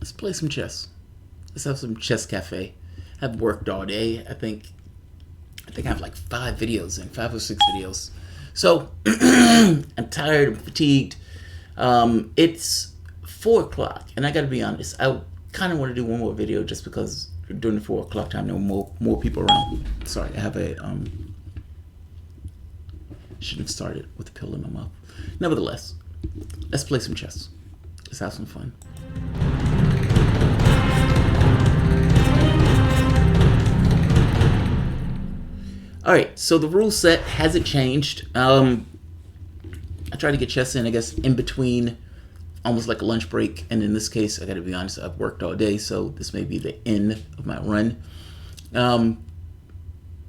Let's play some chess. Let's have some chess cafe. I've worked all day. I think I have like 5 or 6 videos. So I'm tired, I'm fatigued. It's 4 o'clock, and I gotta be honest, I kind of want to do one more video just because during the 4 o'clock time there were more people around. Sorry, I have a shouldn't have started with a pill in my mouth. Nevertheless, let's play some chess. Let's have some fun. Alright, so the rule set hasn't changed. I try to get chess in, I guess, in between, almost like a lunch break. And in this case, I gotta be honest, I've worked all day, so this may be the end of my run.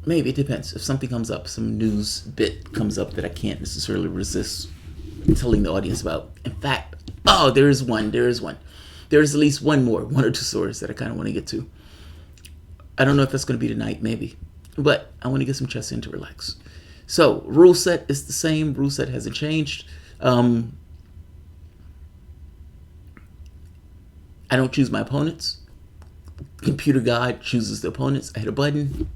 Maybe, it depends. If something comes up, some news bit comes up that I can't necessarily resist telling the audience about. In fact, there is one. There is at least one or 2 stories that I kind of want to get to. I don't know if that's going to be tonight, maybe. But I want to get some chess in to relax. So, rule set is the same. Rule set hasn't changed. I don't choose my opponents. Computer God chooses the opponents. I hit a button.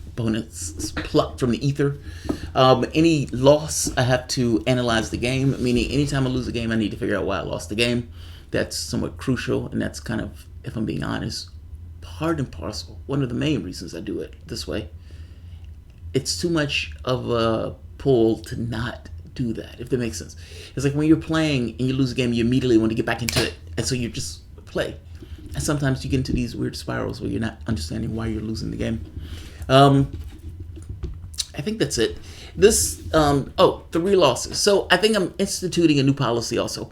Opponents plucked from the ether. Any loss, I have to analyze the game. Meaning, anytime I lose a game, I need to figure out why I lost the game. That's somewhat crucial, and that's kind of, if I'm being honest, part and parcel. One of the main reasons I do it this way. It's too much of a pull to not do that, if that makes sense. It's like when you're playing and you lose a game, you immediately want to get back into it, and so you just play. And sometimes you get into these weird spirals where you're not understanding why you're losing the game. I think that's it. This 3 losses. So I think I'm instituting a new policy also.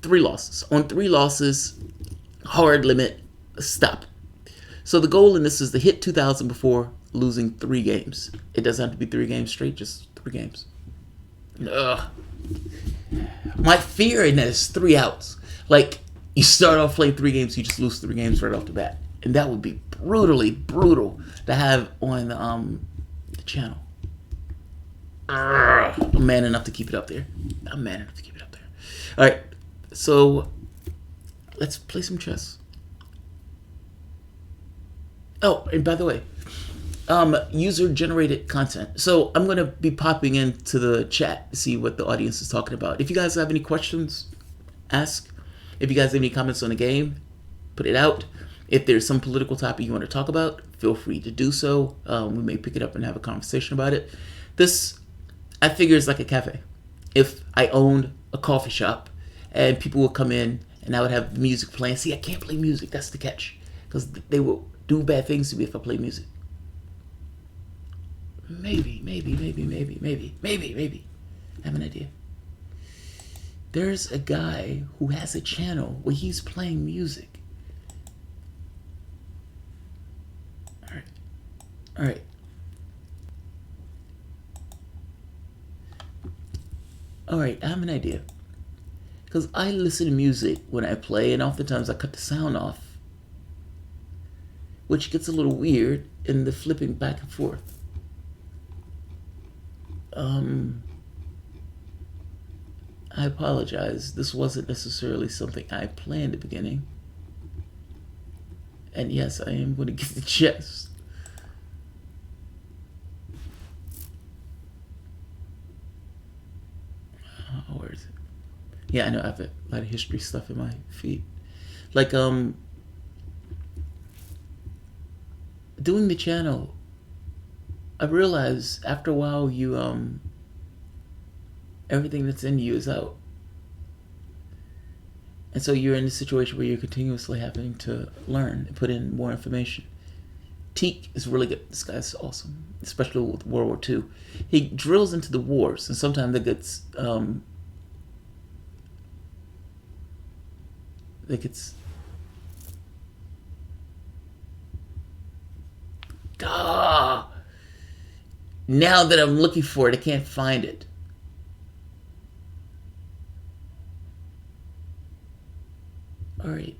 3 losses. On 3 losses, hard limit, stop. So the goal in this is to hit 2,000 before losing 3 games. It doesn't have to be 3 games straight, just 3 games. Ugh. My fear in that is 3 outs. Like, you start off playing 3 games, you just lose 3 games right off the bat. And that would be brutally brutal to have on the channel. I'm man enough to keep it up there. Alright, so let's play some chess. Oh, and by the way, user-generated content. So I'm going to be popping into the chat to see what the audience is talking about. If you guys have any questions, ask. If you guys have any comments on the game, put it out. If there's some political topic you want to talk about, feel free to do so. We may pick it up and have a conversation about it. This, I figure, is like a cafe. If I owned a coffee shop and people would come in and I would have music playing. See, I can't play music. That's the catch. Because they will do bad things to me if I play music. Maybe. I have an idea. There's a guy who has a channel where he's playing music. Alright. Alright, I have an idea. Because I listen to music when I play, and oftentimes I cut the sound off, which gets a little weird in the flipping back and forth. I apologize. This wasn't necessarily something I planned at the beginning. And yes, I am going to get the chest. Where is it? Yeah, I know I have a lot of history stuff in my feed. Like, doing the channel, I realized after a while you, everything that's in you is out. And so you're in a situation where you're continuously having to learn and put in more information. Teak is really good. This guy's awesome, especially with World War II. He drills into the wars, and sometimes that gets, now that I'm looking for it, I can't find it. Alright.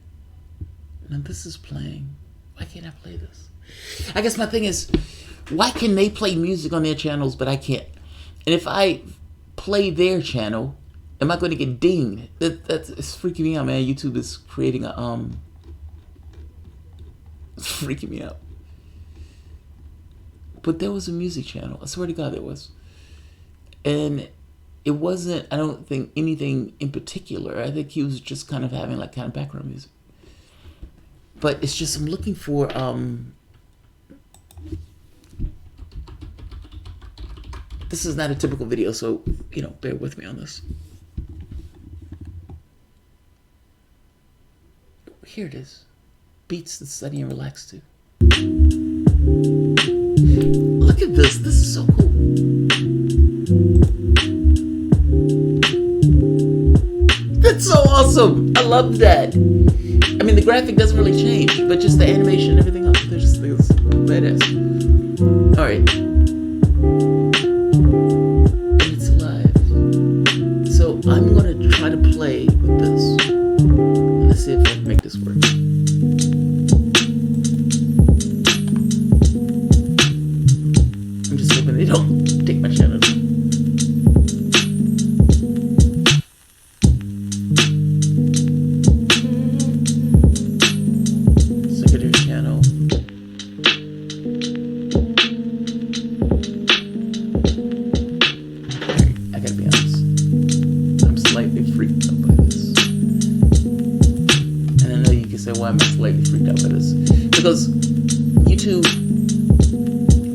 Now this is playing. Why can't I play this? I guess my thing is, why can they play music on their channels, but I can't? And if I play their channel, Am I going to get dinged? It's freaking me out, man. YouTube is creating a it's freaking me out. But there was a music channel. I swear to God, there was, and it wasn't. I don't think anything in particular. I think he was just kind of having like kind of background music. But it's just I'm looking for This is not a typical video, so bear with me on this. Here it is. Beats to study and relax to. Look at this. This is so cool. That's so awesome. I love that. I mean, the graphic doesn't really change, but just the animation and everything else. There's badass. All right. And it's live. So I'm going to try to play with this. Let's see if I can make this work. I'm just hoping they don't take my channel. Secondary channel. Alright, I gotta be honest. I'm slightly freaked out by this. And I know you can say, why am I slightly freaked out by this? Because YouTube,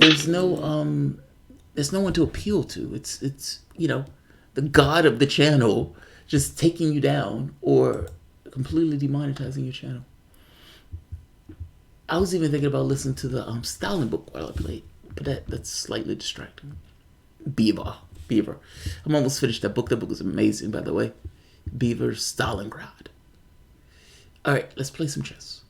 there's no one to appeal to. It's the god of the channel just taking you down or completely demonetizing your channel. I was even thinking about listening to the Stalin book while I played, but that's slightly distracting. Beaver. I'm almost finished that book. That book is amazing, by the way. Beaver Stalingrad. All right, let's play some chess.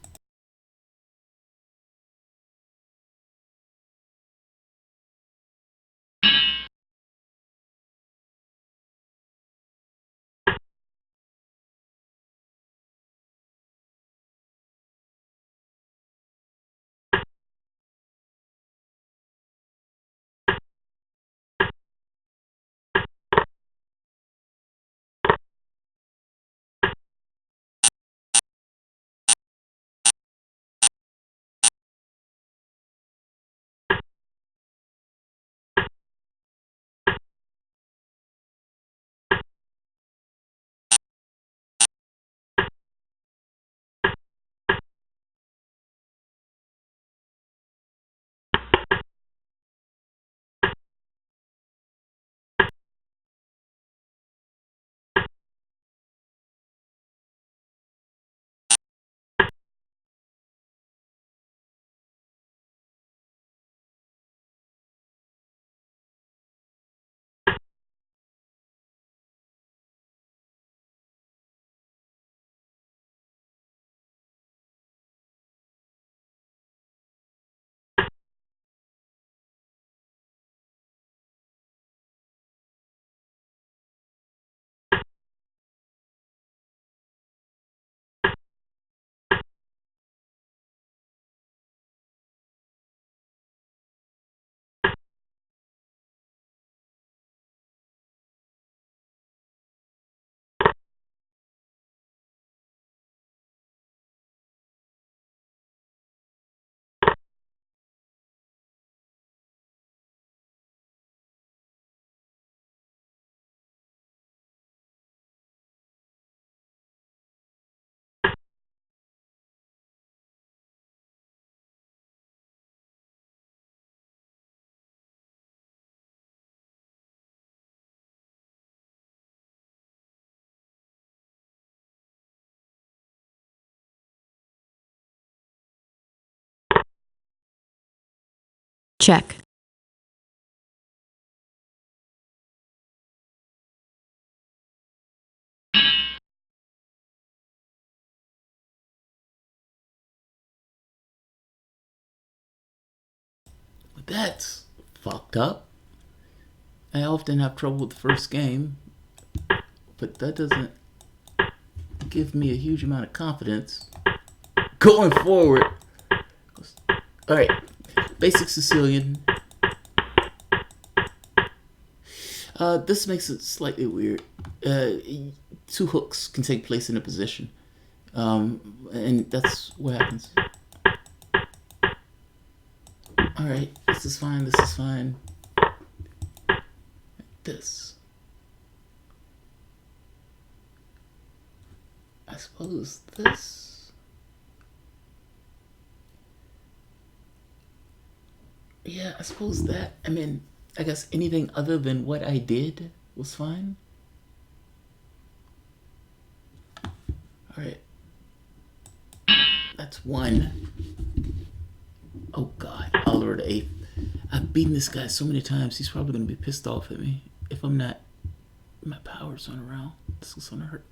Check. That's fucked up. I often have trouble with the first game, but that doesn't give me a huge amount of confidence going forward. All right, basic Sicilian. This makes it slightly weird. uh, two hooks can take place in a position, and that's what happens. All right, this is fine. This is fine. This, I suppose, this. Yeah, I suppose that. I mean, I guess anything other than what I did was fine. All right, that's one. Oh God, Oliver the Eighth. I've beaten this guy so many times. He's probably gonna be pissed off at me if I'm not. My power's on around. This is gonna hurt.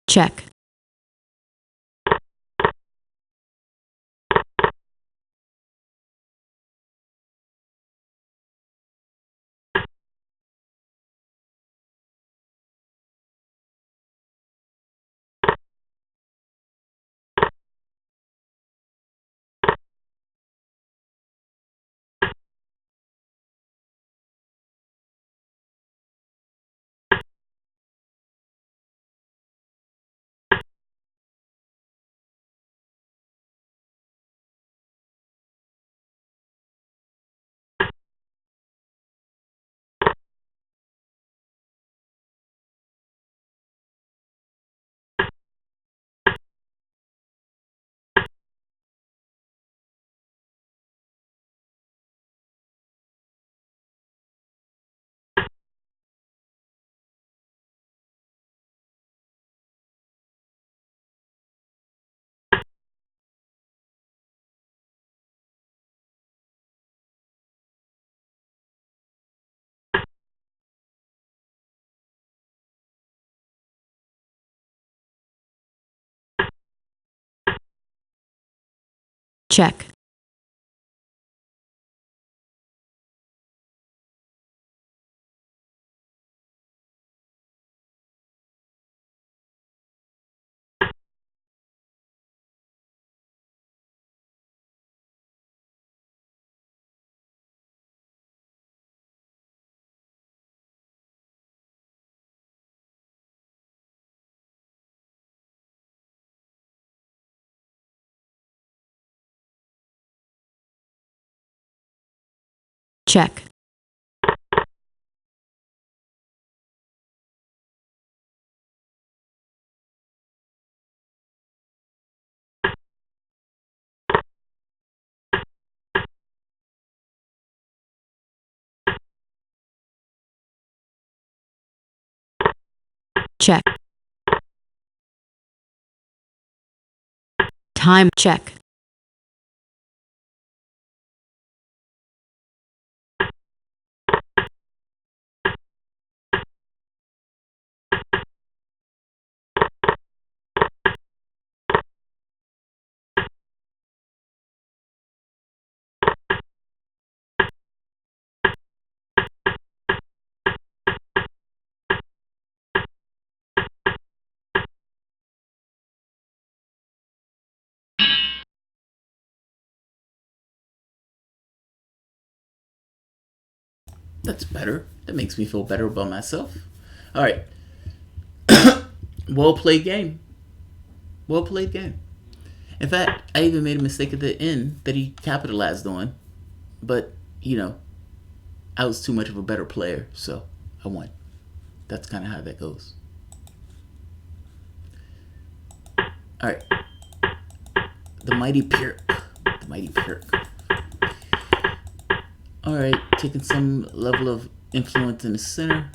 Check. Check. Check. Check. Time check. That's better. That makes me feel better about myself. All right. Well played game. Well played game. In fact, I even made a mistake at the end that he capitalized on, but I was too much of a better player, so I won. That's kind of how that goes. All right. The mighty Pirk. The mighty Pirk. All right, taking some level of influence in the center,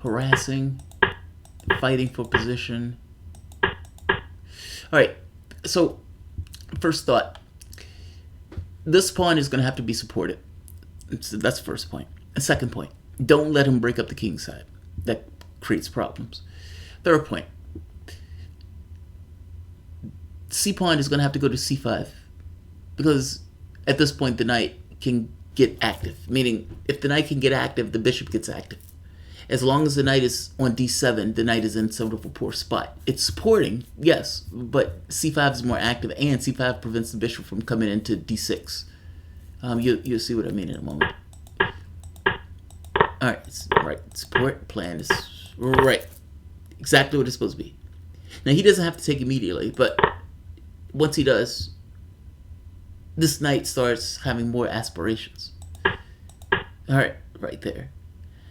harassing, fighting for position. All right, so first thought, this pawn is going to have to be supported. So that's the first point. A second point, don't let him break up the king side. That creates problems. Third point, c pawn is going to have to go to c5 because at this point the knight can get active. Meaning, if the knight can get active, the bishop gets active. As long as the knight is on d7, the knight is in sort of a poor spot. It's supporting, yes, but c5 is more active, and c5 prevents the bishop from coming into d6. You'll see what I mean in a moment. All right, support plan is right, exactly what it's supposed to be. Now he doesn't have to take immediately, but once he does, this knight starts having more aspirations. All right, right there.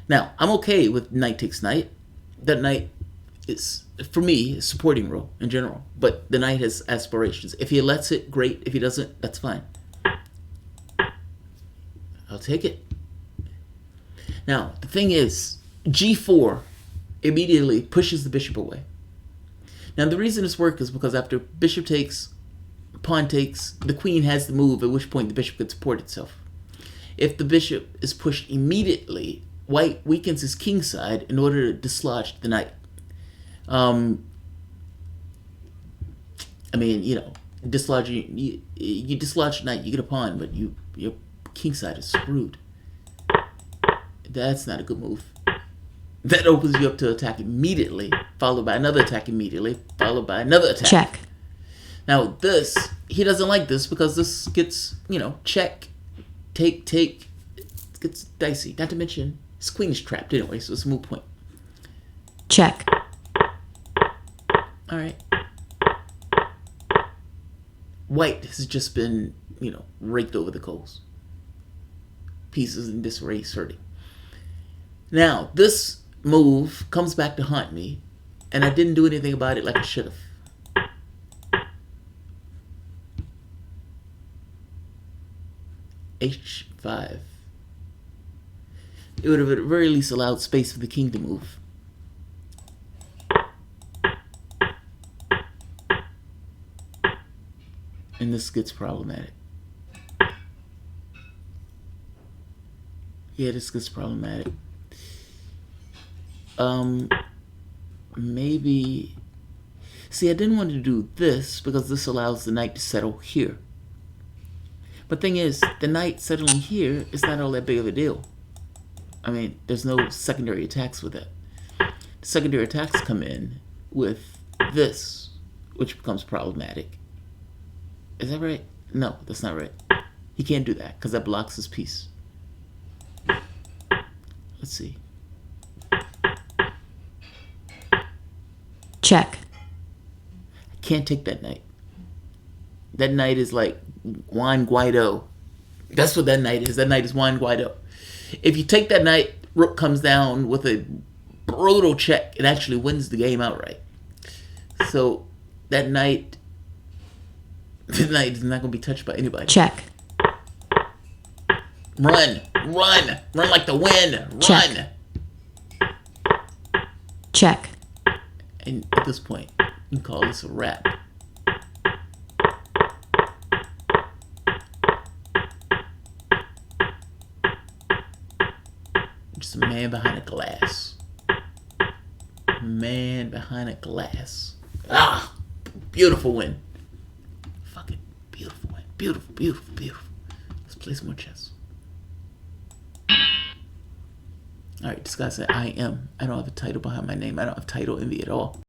Now, I'm okay with knight takes knight. That knight is, for me, a supporting role in general. But the knight has aspirations. If he lets it, great. If he doesn't, that's fine. I'll take it. Now, the thing is, g4 immediately pushes the bishop away. Now, the reason this works is because after bishop takes, pawn takes, the queen has the move, at which point the bishop can support itself. If the bishop is pushed immediately, white weakens his king side in order to dislodge the knight. Dislodge you dislodge the knight, you get a pawn, but your king side is screwed. That's not a good move. That opens you up to attack immediately, followed by another attack immediately, followed by another attack. Check. Now this, he doesn't like this because this gets, check, take. It gets dicey. Not to mention, his queen is trapped anyway, so it's a moot point. Check. All right. White has just been, raked over the coals. Pieces in disarray, asserting. Now, this move comes back to haunt me, and I didn't do anything about it like I should have. h5. It would have at the very least allowed space for the king to move. And this gets problematic. Yeah, this gets problematic. Maybe. See, I didn't want to do this because this allows the knight to settle here. But thing is, the knight settling here is not all that big of a deal. I mean, there's no secondary attacks with it. The secondary attacks come in with this, which becomes problematic. Is that right? No, that's not right. He can't do that because that blocks his piece. Let's see. Check. I can't take that knight. That knight is like Juan Guaido. That's what that knight is. That knight is Juan Guaido. If you take that knight, rook comes down with a brutal check. It actually wins the game outright. So that knight, the knight is not going to be touched by anybody. Check. Run, run, run like the wind. Run. Check. Check. And at this point, you can call this a wrap. Just a man behind a glass. Man behind a glass. Ah, beautiful win. Fucking beautiful win. Beautiful, beautiful, beautiful. Let's play some more chess. Alright, this guy said I am. I don't have a title behind my name. I don't have title envy at all.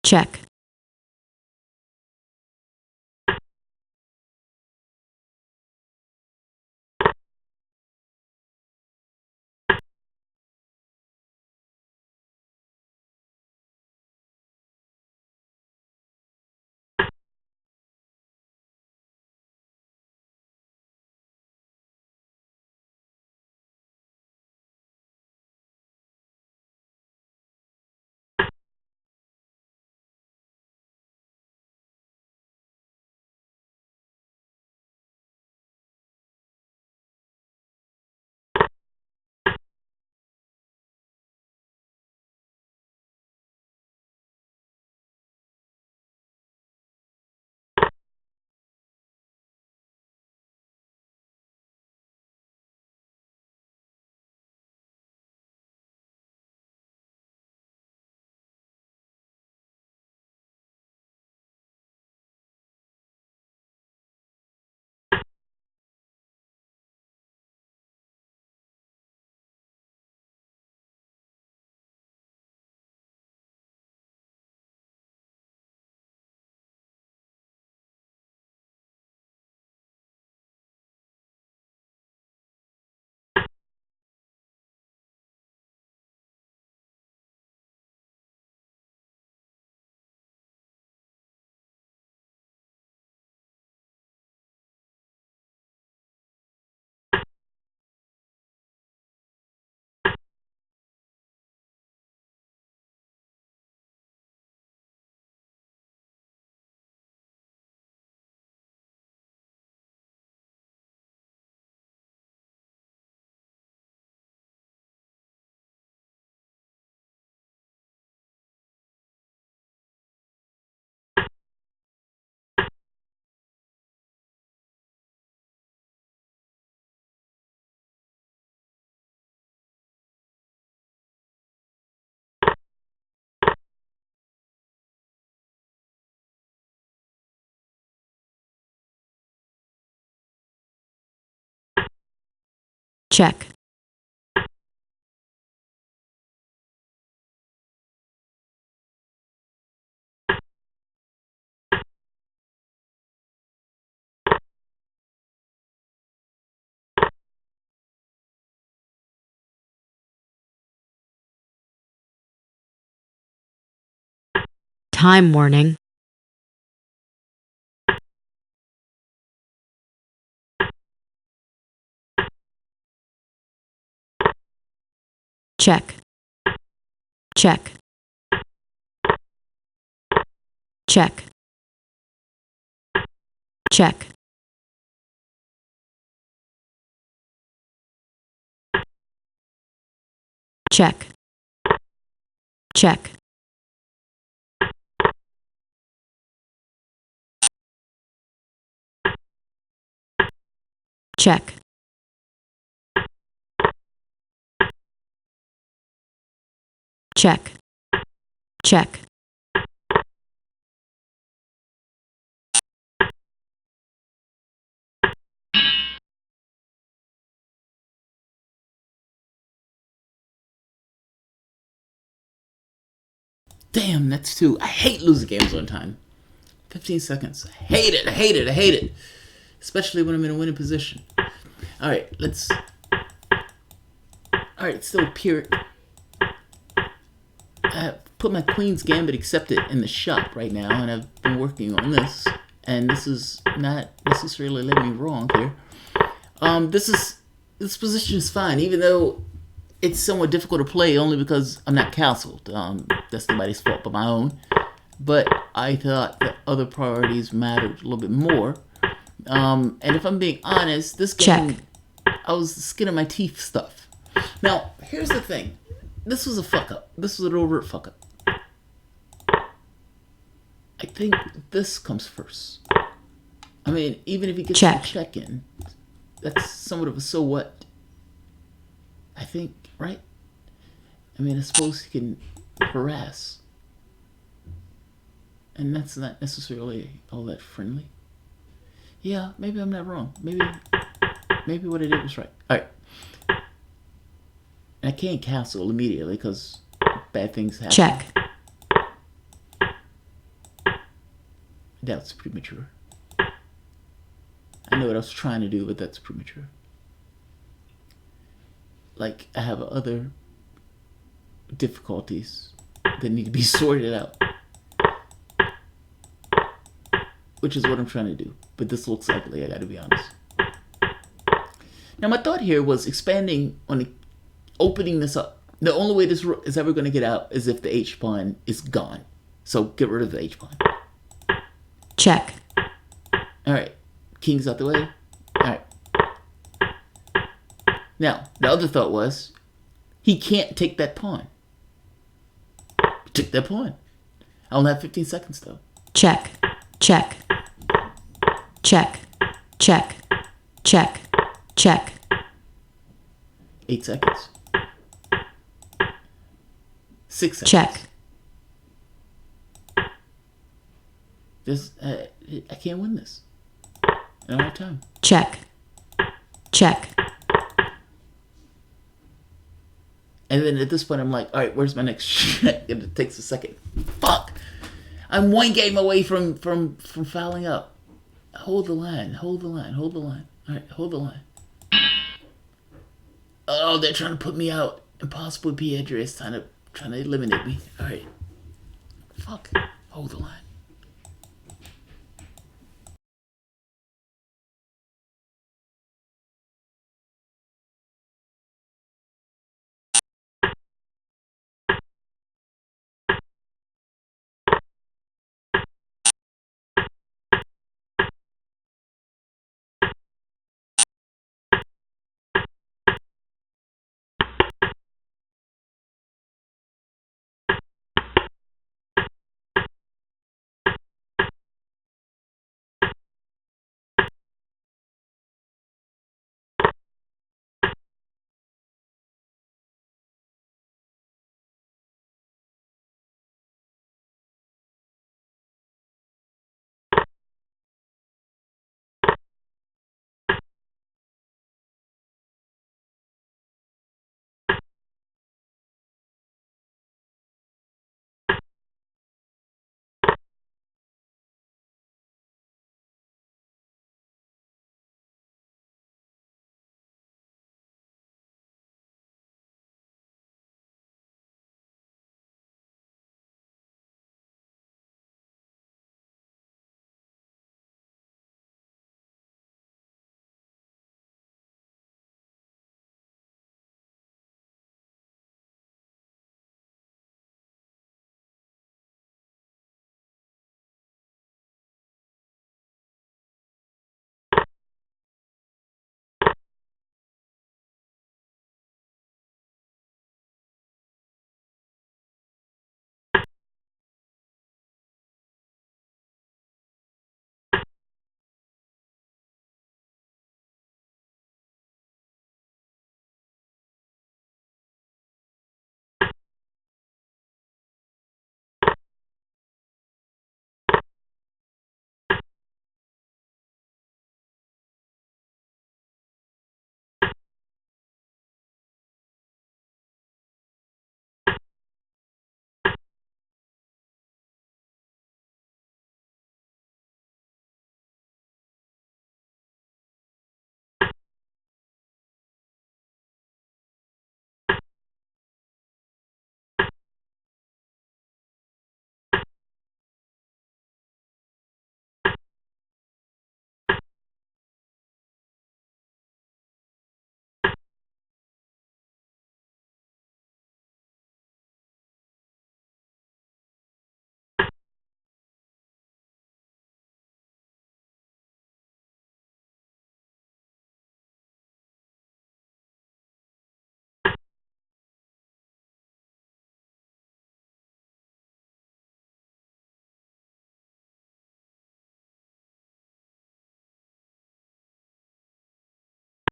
Check. check, time warning, check, check, check, check, check, check, check, check, check, Damn, that's two. I hate losing games on time. 15 seconds. I hate it. I hate it. I hate it. Especially when I'm in a winning position. All right, let's. All right, still pure. I put my Queen's Gambit accepted in the shop right now, and I've been working on this. And this is not necessarily letting me wrong here. This position is fine, even though it's somewhat difficult to play only because I'm not castled. That's nobody's fault but my own. But I thought that other priorities mattered a little bit more. And if I'm being honest, this game, I was skin of my teeth stuff. Now, here's the thing. This was a fuck up. This was an overt fuck up. I think this comes first. I mean, even if he gets a check in, that's somewhat of a so what. I think, right? I mean, I suppose he can harass. And that's not necessarily all that friendly. Yeah, maybe I'm not wrong. Maybe what I did was right. Alright. And I can't castle immediately because bad things happen. check, I doubt it's premature. I know what I was trying to do, but that's premature. Like, I have other difficulties that need to be sorted out. Which is what I'm trying to do. But this looks ugly, I gotta be honest. Now, my thought here was expanding on opening this up. The only way this is ever going to get out is if the H pawn is gone. So get rid of the H pawn. check, Alright. King's out the way. Alright. Now, the other thought was, he can't take that pawn. He took that pawn. I only have 15 seconds, though. check, check, check, check, check, check, 8 seconds. 6 seconds. check, I can't win this. I don't have time. check, check, And then at this point, I'm like, all right, where's my next shit? It takes a second. Fuck. I'm one game away from fouling up. Hold the line. Hold the line. Hold the line. All right, hold the line. Oh, they're trying to put me out. Impossible Piedra is trying to eliminate me. All right. Fuck. Hold the line.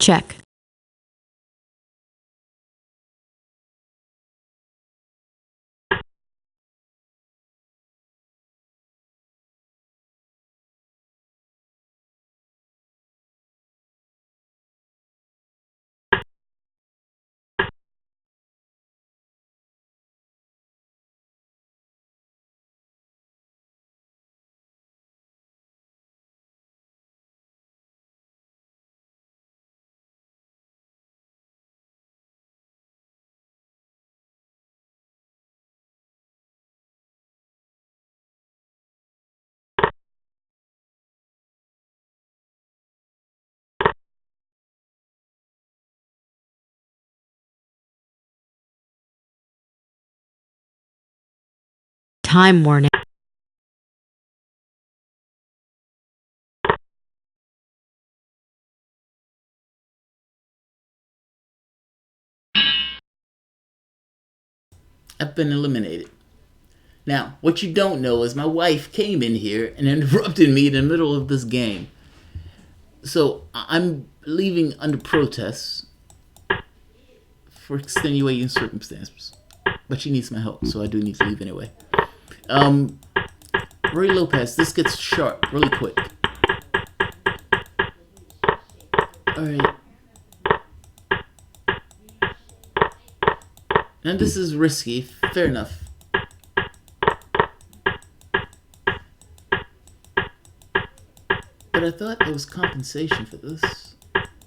check, time warning, I've been eliminated. Now, what you don't know is my wife came in here and interrupted me in the middle of this game. So I'm leaving under protest for extenuating circumstances. But she needs my help, so I do need to leave anyway. Roy Lopez, this gets sharp really quick. Alright. Now this is risky, fair enough. But I thought there was compensation for this.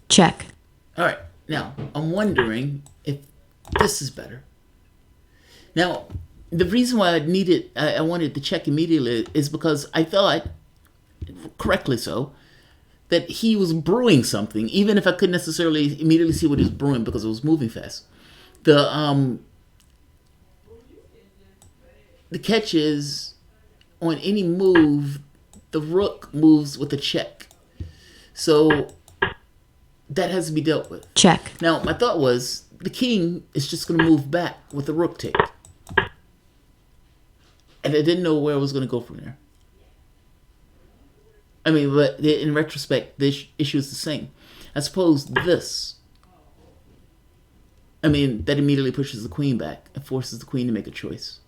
check, Alright, now, I'm wondering if this is better. Now, the reason why I wanted to check immediately is because I thought, correctly so, that he was brewing something, even if I couldn't necessarily immediately see what he was brewing because it was moving fast. The catch is, on any move, the rook moves with a check. So that has to be dealt with. check, Now, my thought was the king is just going to move back with the rook take. And I didn't know where I was going to go from there. I mean, but in retrospect, the issue is the same. I suppose this. I mean, that immediately pushes the queen back and forces the queen to make a choice.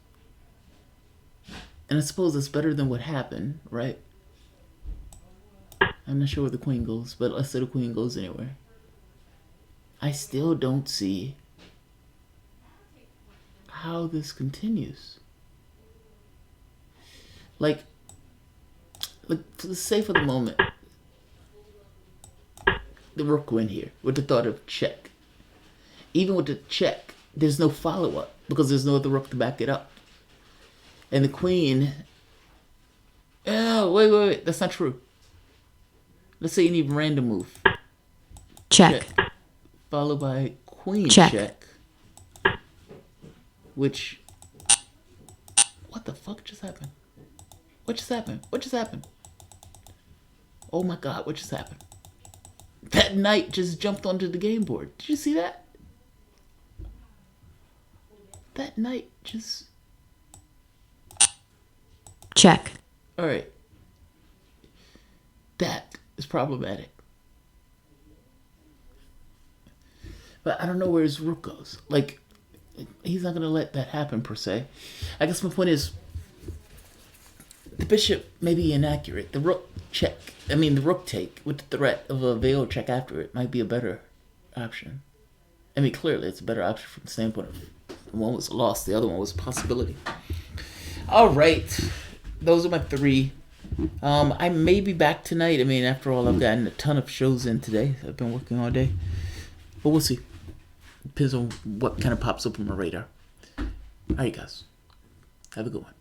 And I suppose that's better than what happened, right? I'm not sure where the queen goes, but let's say the queen goes anywhere. I still don't see how this continues. Like, for the sake of the moment, the rook went here with the thought of check. Even with the check, there's no follow-up because there's no other rook to back it up. And the queen... Oh, wait. That's not true. Let's say any random move. check, Followed by queen Check. check. Which... What the fuck just happened? What just happened? Oh my god, what just happened? That knight just jumped onto the game board. Did you see that? That knight just... check, Alright. That is problematic. But I don't know where his rook goes. Like, he's not going to let that happen, per se. I guess my point is, the bishop may be inaccurate. The rook the rook take with the threat of a veil check after it might be a better option. I mean, clearly it's a better option from the standpoint of one was a loss, the other one was a possibility. Alright. Those are my three. I may be back tonight. I mean, after all, I've gotten a ton of shows in today. I've been working all day. But we'll see. Depends on what kind of pops up on my radar. Alright, guys. Have a good one.